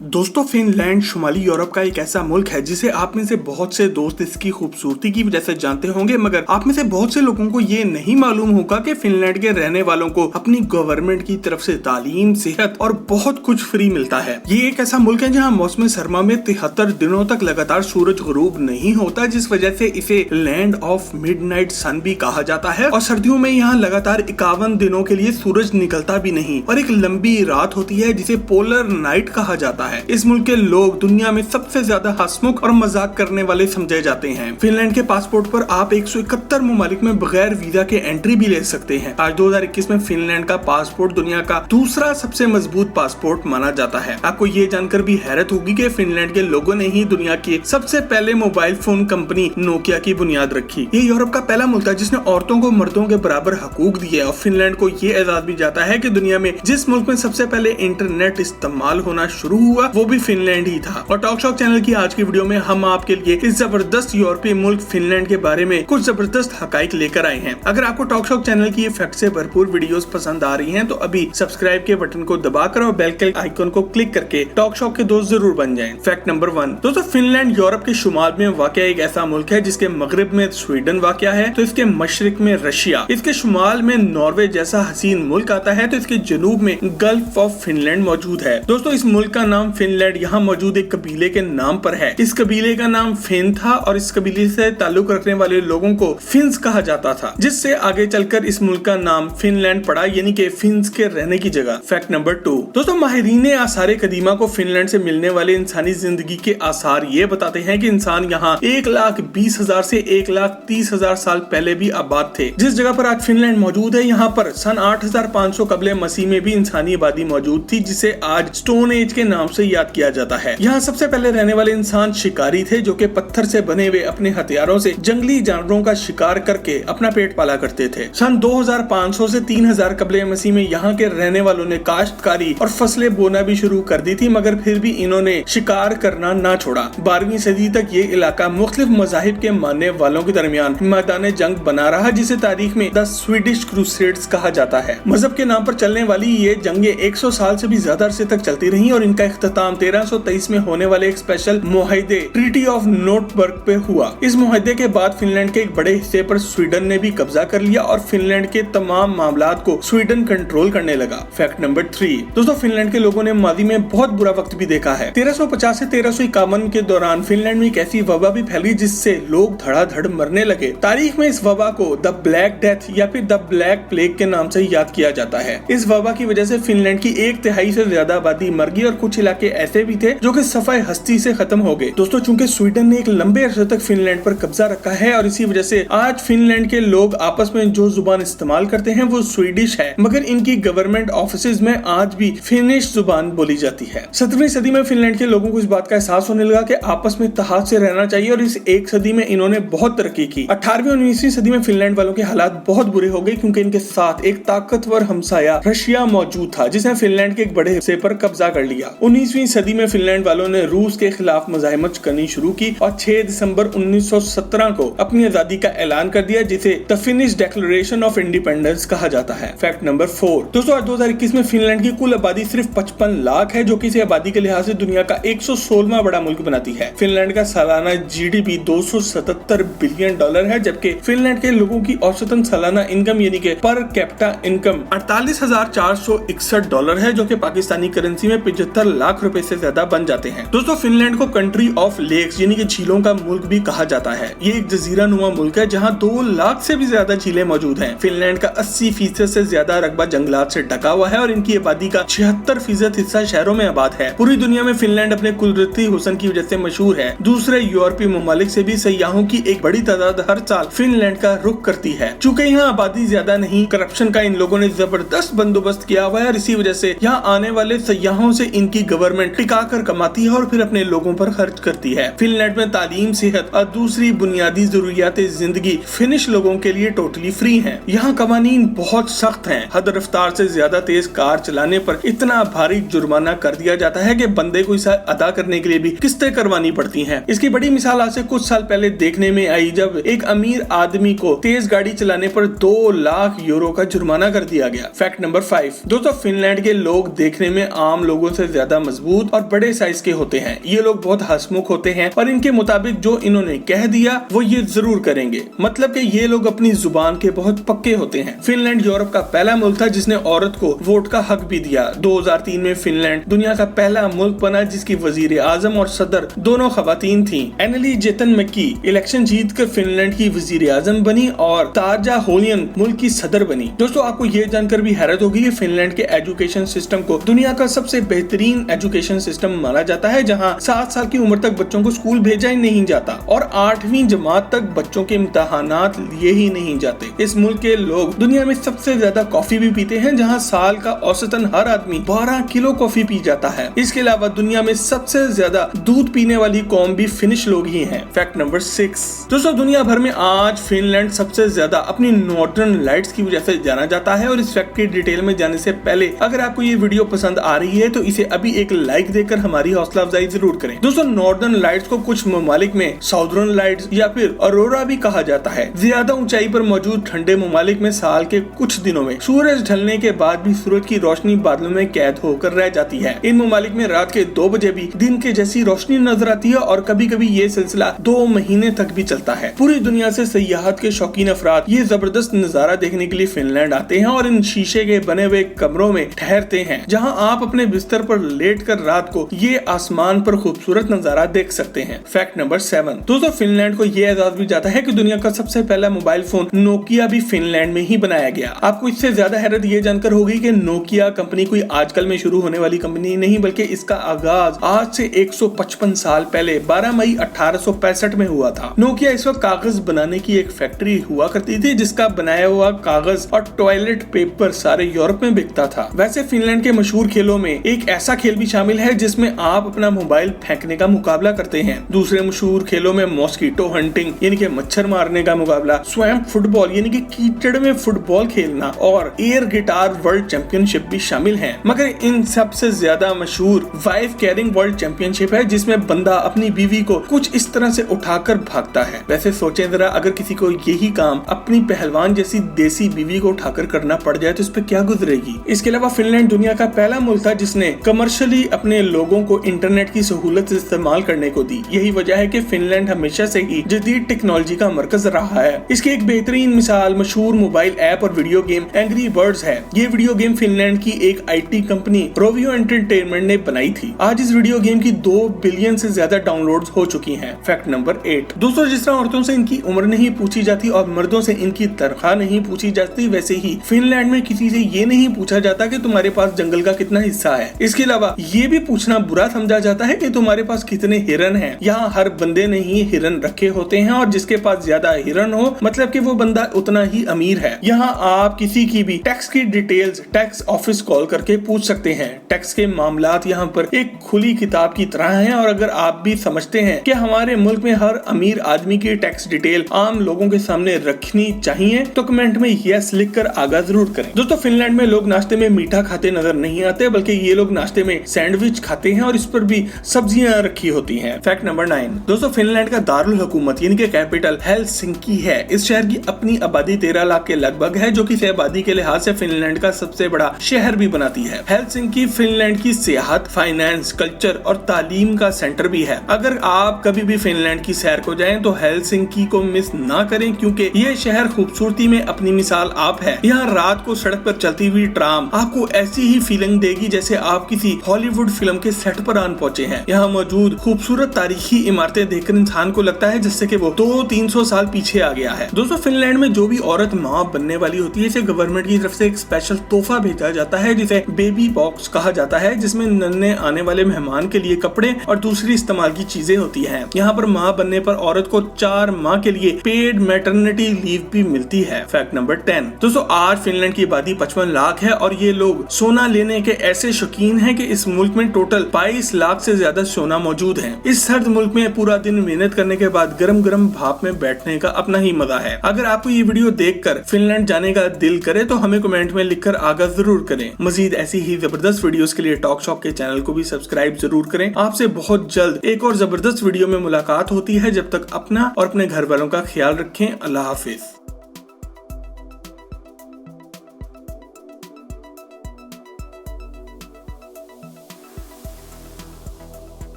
दोस्तों फिनलैंड शुमाली यूरोप का एक ऐसा मुल्क है जिसे आप में से बहुत से दोस्त इसकी खूबसूरती की वजह से जानते होंगे, मगर आप में से बहुत से लोगों को ये नहीं मालूम होगा कि फिनलैंड के रहने वालों को अपनी गवर्नमेंट की तरफ से तालीम, सेहत और बहुत कुछ फ्री मिलता है। ये एक ऐसा मुल्क है जहाँ मौसम सरमा में 73 दिनों तक लगातार सूरज गुरूब नहीं होता, जिस वजह से इसे लैंड ऑफ मिडनाइट सन भी कहा जाता है। और सर्दियों में यहाँ लगातार 51 दिनों के लिए सूरज निकलता भी नहीं और एक लंबी रात होती है जिसे पोलर नाइट कहा जाता है। इस मुल्क के लोग दुनिया में सबसे ज्यादा हंसमुख और मजाक करने वाले समझे जाते हैं। फिनलैंड के पासपोर्ट पर आप 171 ममालिक में बगैर वीजा के एंट्री भी ले सकते हैं। आज 2021 में फिनलैंड का पासपोर्ट दुनिया का दूसरा सबसे मजबूत पासपोर्ट माना जाता है। आपको ये जानकर भी हैरत होगी कि फिनलैंड के लोगों ने ही दुनिया की सबसे पहले मोबाइल फोन कंपनी नोकिया की बुनियाद रखी। ये यूरोप का पहला मुल्क है जिसने औरतों को मर्दों के बराबर हकूक दिए और फिनलैंड को ये एजाज भी जाता है कि दुनिया में जिस मुल्क में सबसे पहले इंटरनेट इस्तेमाल होना शुरू हुआ वो भी फिनलैंड ही था। और टॉक शॉक चैनल की आज की वीडियो में हम आपके लिए इस जबरदस्त यूरोपीय मुल्क फिनलैंड के बारे में कुछ जबरदस्त हकाइक लेकर आए हैं। अगर आपको टॉक शॉक चैनल की ये फैक्ट से भरपूर वीडियोस पसंद आ रही हैं तो अभी सब्सक्राइब के बटन को दबाकर और बेल के आइकन को क्लिक करके टॉक शॉक के दोस्त जरूर बन जाएं। फैक्ट नंबर 1, दोस्तों फिनलैंड यूरोप के शुमाल में वाक़या एक ऐसा मुल्क है जिसके मगरिब में स्वीडन वाक़या है तो इसके मशरिक में रशिया, इसके शुमाल में नॉर्वे जैसा हसीन मुल्क आता है तो इसके जनूब में गल्फ ऑफ फिनलैंड मौजूद है। दोस्तों इस मुल्क का नाम फिनलैंड यहाँ मौजूद एक कबीले के नाम पर है। इस कबीले का नाम फिन था और इस कबीले से ताल्लुक रखने वाले लोगों को फिन्स कहा जाता था, जिससे आगे चलकर इस मुल्क का नाम फिनलैंड पड़ा, यानी कि फिन्स के रहने की जगह। फैक्ट नंबर 2, दोस्तों माहिरीन आसार कदीमा को फिनलैंड से मिलने वाले इंसानी जिंदगी के आसार ये बताते हैं कि इंसान यहाँ 1,20,000 से 1,30,000 साल पहले भी आबाद थे। जिस जगह पर आज फिनलैंड मौजूद है यहाँ पर सन 8,500 कबले मसीह में भी इंसानी आबादी मौजूद थी, जिसे आज स्टोन एज के नाम से याद किया जाता है। यहाँ सबसे पहले रहने वाले इंसान शिकारी थे जो कि पत्थर से बने हुए अपने हथियारों से जंगली जानवरों का शिकार करके अपना पेट पाला करते थे। सन 2500 से 3000 कबले मसीह में यहाँ के रहने वालों ने काश्तकारी और फसलें बोना भी शुरू कर दी थी, मगर फिर भी इन्होंने शिकार करना ना छोड़ा। 12वीं सदी तक ये इलाका मुख्तलिफ मज़ाहिब के मानने वालों के दरमियान मैदान जंग बना रहा, जिसे तारीख में द स्वीडिश क्रूसेड्स कहा जाता है। मजहब के नाम पर चलने वाली ये जंगे 100 साल से भी ज्यादा अरसे तक चलती रही और इनका इख्तिताम 1323 में होने वाले एक स्पेशल मुआहदे ट्रीटी ऑफ नोटबर्ग पे हुआ। इस मुआहदे के बाद फिनलैंड के एक बड़े हिस्से पर स्वीडन ने भी कब्जा कर लिया और फिनलैंड के तमाम मामलात को स्वीडन कंट्रोल करने लगा। फैक्ट नंबर 3, दोस्तों फिनलैंड के लोगों ने मादी में बहुत बुरा वक्त भी देखा है। 1350 से 1351 के दौरान फिनलैंड में एक ऐसी वबा भी फैली जिससे लोग धड़ाधड़ मरने लगे। तारीख में इस वबा को द ब्लैक डेथ या फिर द ब्लैक प्लेग के नाम से याद किया जाता है। इस वबा की वजह से फिनलैंड की 1/3 से ज्यादा आबादी मर गई और कुछ इलाके ऐसे भी थे जो कि सफाई हस्ती से खत्म हो गए। दोस्तों चूंकि स्वीडन ने एक लंबे अरसे तक फिनलैंड पर कब्जा रखा है और इसी वजह से आज फिनलैंड के लोग आपस में जो जुबान इस्तेमाल करते हैं वो स्वीडिश है, मगर इनकी गवर्नमेंट ऑफिसेज में आज भी फिनिश जुबान बोली जाती है। 17वीं सदी में फिनलैंड के लोगों को इस बात का एहसास होने लगा कि आपस में इत्तेहाद से रहना चाहिए और इस एक सदी में इन्होंने बहुत तरक्की की। 18वीं और 19वीं सदी में फिनलैंड वालों के हालात बहुत बुरे हो गए क्योंकि इनके साथ एक ताकतवर हमसाया रशिया मौजूद था जिसने फिनलैंड के एक बड़े हिस्से पर कब्जा कर लिया। 19वीं सदी में फिनलैंड वालों ने रूस के खिलाफ मुजाहिमत करनी शुरू की और 6 दिसंबर 1917 को अपनी आजादी का ऐलान कर दिया, जिसे the finish declaration of independence कहा जाता है। फैक्ट नंबर 4, दोस्तों आज 2021 में फिनलैंड की कुल आबादी सिर्फ 55 लाख है, जो कि इसे आबादी के लिहाज से दुनिया का 116वां बड़ा मुल्क बनाती है। फिनलैंड का सालाना जीडीपी $277 बिलियन है, जबकि फिनलैंड के लोगों की औसतन सालाना इनकम यानी कि पर कैपिटा इनकम $48,461 है, जो कि पाकिस्तानी करेंसी में 75 लाख रुपए से ज्यादा बन जाते हैं। दोस्तों फिनलैंड को कंट्री ऑफ लेक्स यानी कि झीलों का मुल्क भी कहा जाता है। ये एक जजीरा नुमा मुल्क है जहां 2 लाख से भी ज्यादा झीलें मौजूद हैं। फिनलैंड का 80% से ज्यादा रकबा जंगलात से ढका हुआ है और इनकी आबादी का 76% हिस्सा शहरों में आबाद है। पूरी दुनिया में फिनलैंड अपने कुदरती हुस्न की वजह से मशहूर है। दूसरे यूरोपीय ममालिक से भी सयाहों की एक बड़ी तादाद हर साल फिनलैंड का रुख करती है। चूँकि यहाँ आबादी ज्यादा नहीं, करप्शन का इन लोगों ने जबरदस्त बंदोबस्त किया हुआ है और इसी वजह से यहाँ आने वाले सयाहों से इनकी गवर्नमेंट टिका कर कमाती है और फिर अपने लोगों पर खर्च करती है। फिनलैंड में तालीम, सेहत और दूसरी बुनियादी जरूरियात जिंदगी फिनिश लोगों के लिए टोटली फ्री हैं। यहाँ कवानीन बहुत सख्त हैं। हद रफ्तार से ज्यादा तेज कार चलाने पर इतना भारी जुर्माना कर दिया जाता है कि बंदे को इसे अदा करने के लिए भी किस्तें करवानी पड़ती हैं। इसकी बड़ी मिसाल आज से कुछ साल पहले देखने में आई जब एक अमीर आदमी को तेज गाड़ी चलाने पर 2 लाख यूरो का जुर्माना कर दिया गया। फैक्ट नंबर 5, दोस्तों फिनलैंड के लोग देखने में आम लोगों से ज्यादा मजबूत और बड़े साइज के होते हैं। ये लोग बहुत हंसमुख होते हैं और इनके मुताबिक जो इन्होंने कह दिया वो ये जरूर करेंगे। मतलब कि ये लोग अपनी जुबान के बहुत पक्के होते हैं। फिनलैंड यूरोप का पहला मुल्क था जिसने औरत को वोट का हक भी दिया। 2003 में फिनलैंड दुनिया का पहला मुल्क बना जिसकी वजीर आजम और सदर दोनों खवातीन थी। एनली जेतनमकी इलेक्शन जीतकर फिनलैंड की वजीर आजम बनी और तारजा होलियन मुल्क की सदर बनी। दोस्तों, आपको ये जानकर भी हैरत होगी कि फिनलैंड के एजुकेशन सिस्टम को दुनिया का सबसे बेहतरीन एजुकेशन सिस्टम माना जाता है, जहाँ 7 साल की उम्र तक बच्चों को स्कूल भेजा ही नहीं जाता और 8वीं जमात तक बच्चों के इम्तहानात लिए ही नहीं जाते। इस मुल्क के लोग दुनिया में सबसे ज्यादा कॉफी भी पीते हैं, जहाँ साल का औसतन हर आदमी 12 किलो कॉफी पी जाता है। इसके अलावा दुनिया में सबसे ज्यादा दूध पीने वाली कौम भी फिनिश लोग ही हैं। Fact number 6। दोस्तों, दुनिया भर में आज फिनलैंड सबसे ज्यादा अपनी नॉर्दर्न लाइट्स की वजह से जाना जाता है और इस फैक्ट की डिटेल में जाने से पहले अगर आपको ये वीडियो पसंद आ रही है तो इसे अभी एक लाइक देकर हमारी हौसला अफजाई जरूर करें। दोस्तों, नॉर्दर्न लाइट्स को कुछ ममालिक में साउदर्न लाइट्स या फिर अरोरा भी कहा जाता है। ज्यादा ऊंचाई पर मौजूद ठंडे ममालिक में साल के कुछ दिनों में सूरज ढलने के बाद भी सूरज की रोशनी बादलों में कैद होकर रह जाती है। इन ममालिक में रात के 2 बजे भी दिन के जैसी रोशनी नजर आती है और कभी कभी ये सिलसिला 2 महीने तक भी चलता है। पूरी दुनिया से सयाहत के शौकीन अफराद ये जबरदस्त नजारा देखने के लिए फिनलैंड आते हैं और इन शीशे के बने हुए कमरों में ठहरते हैं, जहां आप अपने बिस्तर पर लेटकर रात को ये आसमान पर खूबसूरत नजारा देख सकते हैं। Fact number 7। दोस्तों, फिनलैंड को ये एजाज भी जाता है कि दुनिया का सबसे पहला मोबाइल फोन नोकिया भी फिनलैंड में ही बनाया गया। आपको इससे ज्यादा हैरत ये जानकर होगी कि नोकिया कंपनी कोई आजकल में शुरू होने वाली कंपनी नहीं, बल्कि इसका आगाज आज से 155 साल पहले 12 मई 1865 में हुआ था। नोकिया इस वक्त कागज बनाने की एक फैक्ट्री हुआ करती थी जिसका बनाया हुआ कागज और टॉयलेट पेपर सारे यूरोप में बिकता था। वैसे फिनलैंड के मशहूर खेलों में एक ऐसा खेल भी शामिल है जिसमें आप अपना मोबाइल फेंकने का मुकाबला करते हैं। दूसरे मशहूर खेलों में मॉस्किटो हंटिंग यानी कि मच्छर मारने का मुकाबला, स्वैम्प फुटबॉल यानी कि कीचड़ में फुटबॉल खेलना और एयर गिटार वर्ल्ड चैंपियनशिप भी शामिल हैं। मगर इन सबसे ज्यादा मशहूर वाइफ कैरिंग वर्ल्ड चैंपियनशिप है जिसमें बंदा अपनी बीवी को कुछ इस तरह से उठाकर भागता है। वैसे सोचें जरा, अगर किसी को यही काम अपनी पहलवान जैसी देसी बीवी को उठाकर करना पड़ जाए तो इस पे क्या गुजरेगी। इसके अलावा फिनलैंड दुनिया का पहला मुल्क था जिसने कमर्शियली अपने लोगों को इंटरनेट की सहूलत इस्तेमाल करने को दी। यही वजह है कि फिनलैंड हमेशा से ही जदीद टेक्नोलॉजी का मरकज रहा है। इसकी एक बेहतरीन मिसाल मशहूर मोबाइल ऐप और वीडियो गेम एंग्री बर्ड्स है। ये वीडियो गेम फिनलैंड की एक IT कंपनी रोवियो एंटरटेनमेंट ने बनाई थी। आज इस वीडियो गेम की 2 बिलियन से ज्यादा डाउनलोड्स हो चुकी हैं। Fact number 8। दोस्तों, जिस तरह औरतों से इनकी उम्र नहीं पूछी जाती और मर्दों से इनकी तनख्वाह नहीं पूछी जाती, वैसे ही फिनलैंड में किसी से ये नहीं पूछा जाता कि तुम्हारे पास जंगल का कितना हिस्सा है। इसके अलावा ये भी पूछना बुरा समझा जाता है कि तुम्हारे पास कितने हिरन हैं। यहाँ हर बंदे ने ही हिरन रखे होते हैं और जिसके पास ज्यादा हिरन हो मतलब कि वो बंदा उतना ही अमीर है। यहाँ आप किसी की भी टैक्स की डिटेल्स टैक्स ऑफिस कॉल करके पूछ सकते हैं। टैक्स के मामलात यहाँ पर एक खुली किताब की तरह हैं और अगर आप भी समझते हैं कि हमारे मुल्क में हर अमीर आदमी की टैक्स डिटेल आम लोगों के सामने रखनी चाहिए तो कमेंट में यस लिखकर आगाह जरूर करें। दोस्तों, फिनलैंड में लोग नाश्ते में मीठा खाते नजर नहीं आते, बल्कि ये लोग नाश्ते में सैंडविच खाते हैं और इस पर भी सब्जियां रखी होती हैं। Fact number 9। दोस्तों, फिनलैंड का दारुल हुकूमत यानी कि कैपिटल हेलसिंकी है। इस शहर की अपनी आबादी 13 लाख के लगभग है, जो कि आबादी के लिहाज से फिनलैंड का सबसे बड़ा शहर भी बनाती है। हेलसिंकी फिनलैंड की सियाहत, फाइनेंस, कल्चर और तालीम का सेंटर भी है। अगर आप कभी भी फिनलैंड की सैर को जाएं तो हेलसिंकी को मिस ना करें, क्योंकि ये शहर खूबसूरती में अपनी मिसाल आप है। यहाँ रात को सड़क पर चलती हुई ट्राम आपको ऐसी ही फीलिंग देगी जैसे आप किसी हॉलीवुड फिल्म के सेट पर आन पहुंचे हैं। यहाँ मौजूद खूबसूरत तारीखी इमारतें देखकर इंसान को लगता है जैसे कि वो 200-300 साल पीछे आ गया है। दोस्तों, फिनलैंड में जो भी औरत माँ बनने वाली होती है इसे गवर्नमेंट की तरफ से एक स्पेशल तोहफा भेजा जाता है जिसे बेबी बॉक्स कहा जाता है, जिसमें नन्हे आने वाले मेहमान के लिए कपड़े और दूसरी इस्तेमाल की चीजें होती हैं। यहाँ पर माँ बनने पर औरत को 4 माह के लिए पेड मैटरनिटी लीव भी मिलती है। Fact number 10। दोस्तों, आज फिनलैंड की आबादी 55 लाख है और ये लोग सोना लेने के ऐसे शौकीन हैं कि इस मुल्क में टोटल 22 लाख से ज्यादा सोना मौजूद है। इस सर्द मुल्क में पूरा दिन मेहनत करने के बाद गरम गरम भाप में बैठने का अपना ही मजा है। अगर आपको ये वीडियो देखकर फिनलैंड जाने का दिल करे तो हमें कमेंट में लिखकर आगाह जरूर करें। मजीद ऐसी ही जबरदस्त वीडियोस के लिए टॉक शॉप के चैनल को भी सब्सक्राइब जरूर करें। आपसे बहुत जल्द एक और जबरदस्त वीडियो में मुलाकात होती है। जब तक अपना और अपने घर वालों का ख्याल रखें। अल्लाह हाफिज।